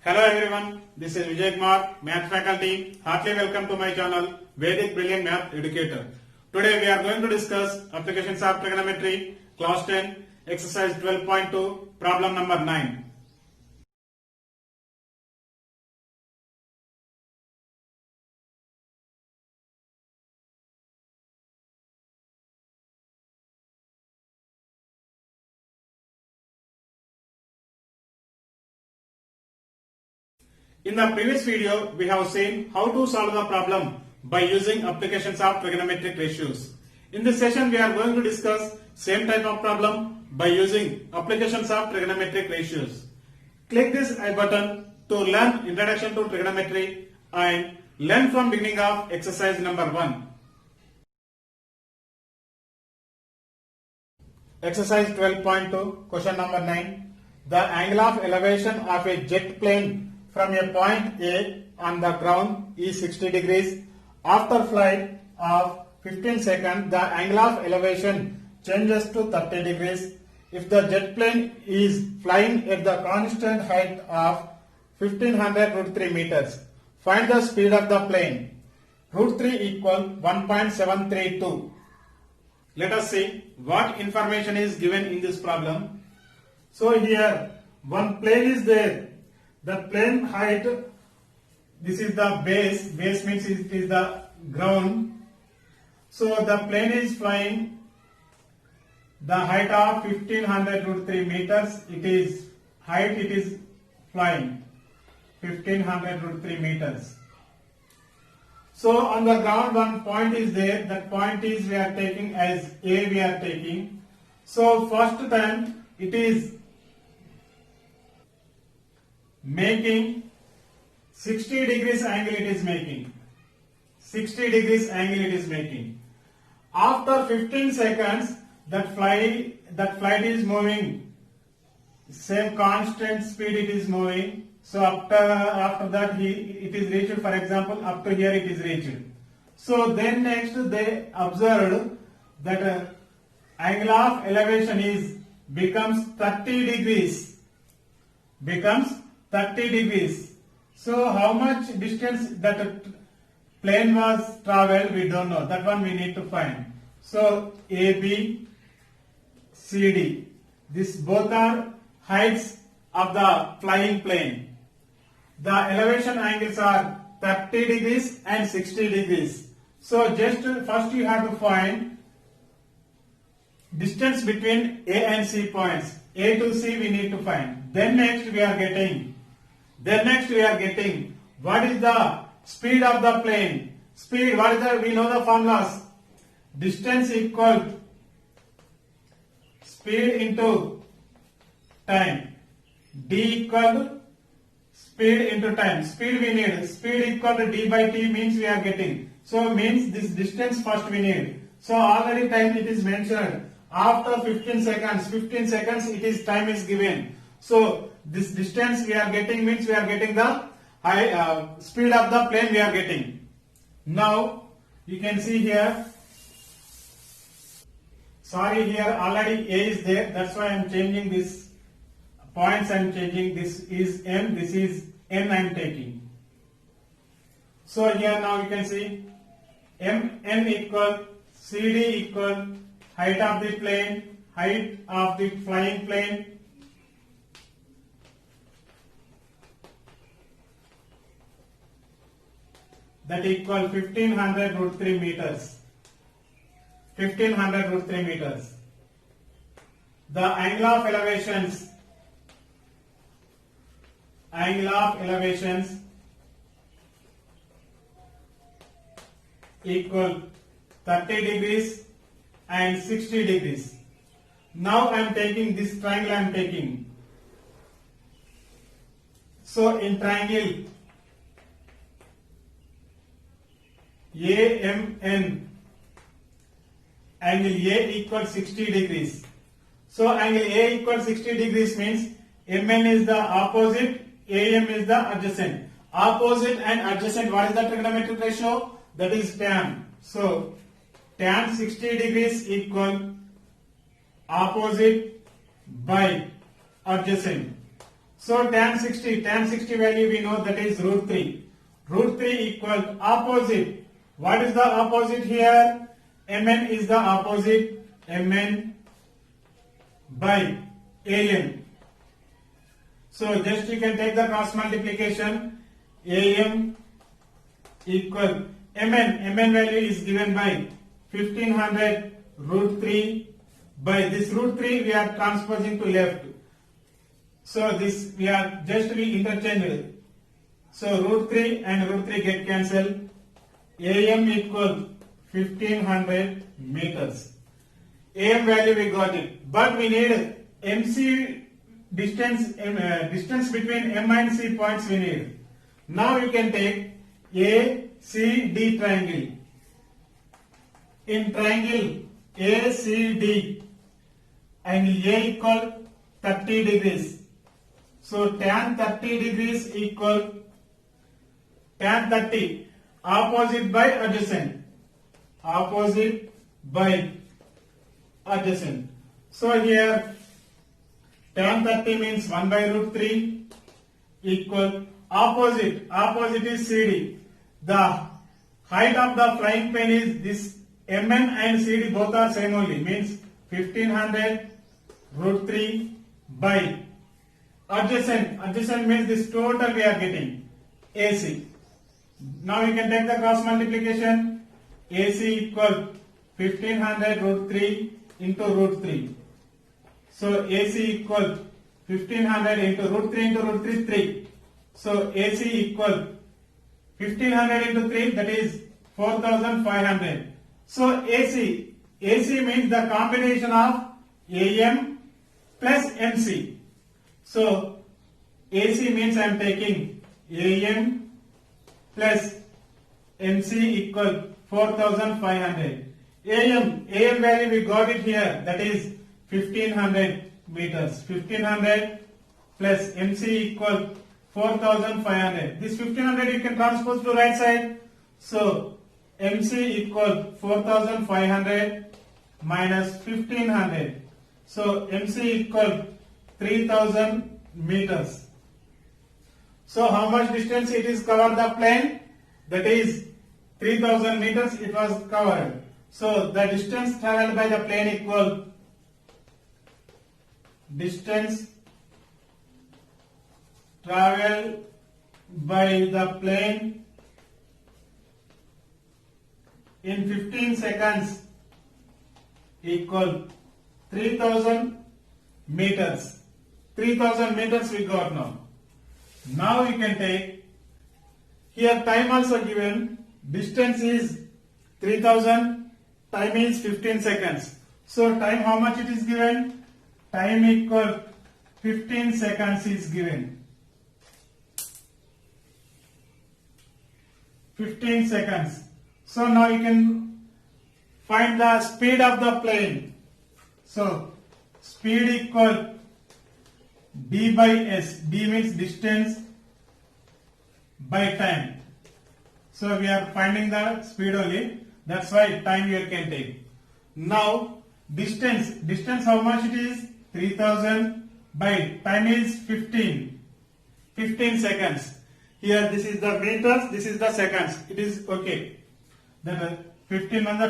Hello everyone, this is Vijay Kumar, Math faculty. Heartily welcome to my channel, Vedic Brilliant Math Educator. Today we are going to discuss applications of trigonometry, class 10, exercise 12.2, problem number 9. In the previous video, we have seen how to solve the problem by using applications of trigonometric ratios. In this session, we are going to discuss same type of problem by using applications of trigonometric ratios. Click this I button to learn Introduction to Trigonometry and learn from beginning of exercise number 1. Exercise 12.2, question number 9. The angle of elevation of a jet plane from a point A on the ground is 60 degrees. After flight of 15 seconds, the angle of elevation changes to 30 degrees. If the jet plane is flying at the constant height of 1500 root 3 meters, find the speed of the plane. Root 3 equal 1.732. Let us see what information is given in this problem. So here one plane is there. The plane height, this is the base means it is the ground. So the plane is flying the height of 1500 root 3 meters. It is flying 1500 root 3 meters. So on the ground one point is there. That point is we are taking as A we are taking. So first time it is making 60 degrees angle it is making. 60 degrees angle it is making. After 15 seconds that flight is moving same constant speed it is moving. So after that it is reached, for example up to here it is reached. So then next they observed that angle of elevation becomes 30 degrees. So how much distance that plane was traveled we don't know. That one we need to find. So AB, CD. This both are heights of the flying plane. The elevation angles are 30 degrees and 60 degrees. So just first you have to find distance between A and C points. A to C we need to find. Then next we are getting what is the speed of the plane. Speed, what is the, we know the formulas. Distance equal speed into time. D equal speed into time. Speed we need. Speed equal to D by T means we are getting. So means this distance first we need. So already time it is mentioned. After 15 seconds it is time is given. So this distance we are getting means we are getting the speed of the plane we are getting. Now you can see here. Sorry, here already A is there. That's why I am changing this points. I am changing. This is M. This is N. I am taking. So here now you can see N equal CD equal height of the plane, height of the flying plane. That equal 1500 root 3 meters. 1500 root 3 meters. The angle of elevations equal 30 degrees and 60 degrees. Now I am taking this triangle I am taking. So in triangle AMN, angle A equals 60 degrees. So angle A equals 60 degrees means MN is the opposite, AM is the adjacent. Opposite and adjacent, what is the trigonometric ratio? That is tan. So tan 60 degrees equal opposite by adjacent. So tan 60 value we know that is root 3. Root 3 equal opposite. What is the opposite here? Mn is the opposite. Mn by Am. So just you can take the cross multiplication. Am equal Mn value is given by 1500 root 3 by this root 3 we are transposing to left. So this we are just be interchanged. So root 3 and root 3 get cancelled. Am equal 1500 meters. Am value we got it, but we need MC distance between M and C points we need. Now you can take ACD triangle. In triangle ACD, angle A equal 30 degrees. So tan 30 degrees equal tan 30 opposite by adjacent. Opposite by adjacent. So here tan 30 means 1 by root 3 equal opposite. Opposite is CD. The height of the flying plane is this Mn and CD both are same only, means 1500 root 3 by adjacent. Adjacent means this total we are getting AC. Now you can take the cross multiplication. AC equal 1500 root 3 into root 3. So AC equal 1500 into root 3 3. So AC equal 1500 into 3, that is 4500. So AC means the combination of AM plus MC. So AC means I am taking AM plus MC equal 4500. AM value we got it here, that is 1500 meters. 1500 plus MC equal 4500. This 1500 you can transpose to right side. So MC equal 4500 minus 1500. So MC equal 3000 meters. So how much distance it is covered the plane? That is 3000 meters it was covered. So the distance traveled by the plane equal distance traveled by the plane in 15 seconds equal 3000 meters. 3000 meters we got now. Now we can take, here time also given, distance is 3000, time is 15 seconds. So time how much it is given? Time equal 15 seconds is given. 15 seconds. So now you can find the speed of the plane. So speed equal d by s. D means distance by time. So we are finding the speed only. That's why time you can take. Now distance how much it is? 3000 by time is 15 seconds. Here this is the meters, this is the seconds. It is okay. Then 15 on the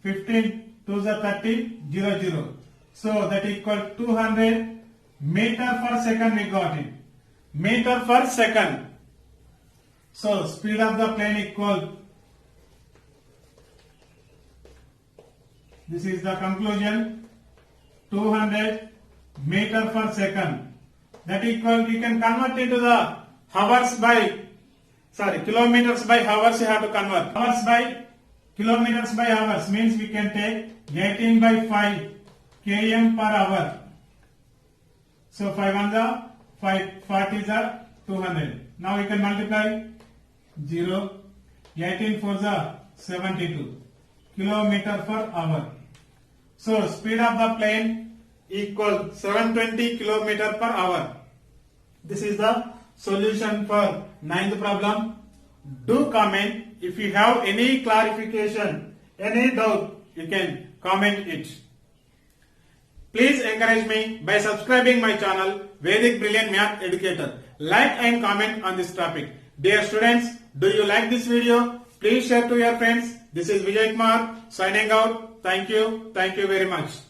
15 to the 30, 0. So that equal 200 meter per second we got it. Meter per second. So speed of the plane equal, this is the conclusion, 200 meter per second. That equal, you can convert into the kilometers by hours you have to convert. Hours by kilometers by hours means we can take 18 by 5 km per hour. So 5 on the 5, 40 is 200. Now we can multiply 0, 18 for the 72 kilometer per hour. So speed of the plane equal 720 kilometer per hour. This is the solution for 9th problem. Do comment. If you have any clarification, any doubt, you can comment it. Please encourage me by subscribing my channel Vedic Brilliant Math Educator. Like and comment on this topic. Dear students, do you like this video? Please share to your friends. This is Vijay Kumar signing out. Thank you. Thank you very much.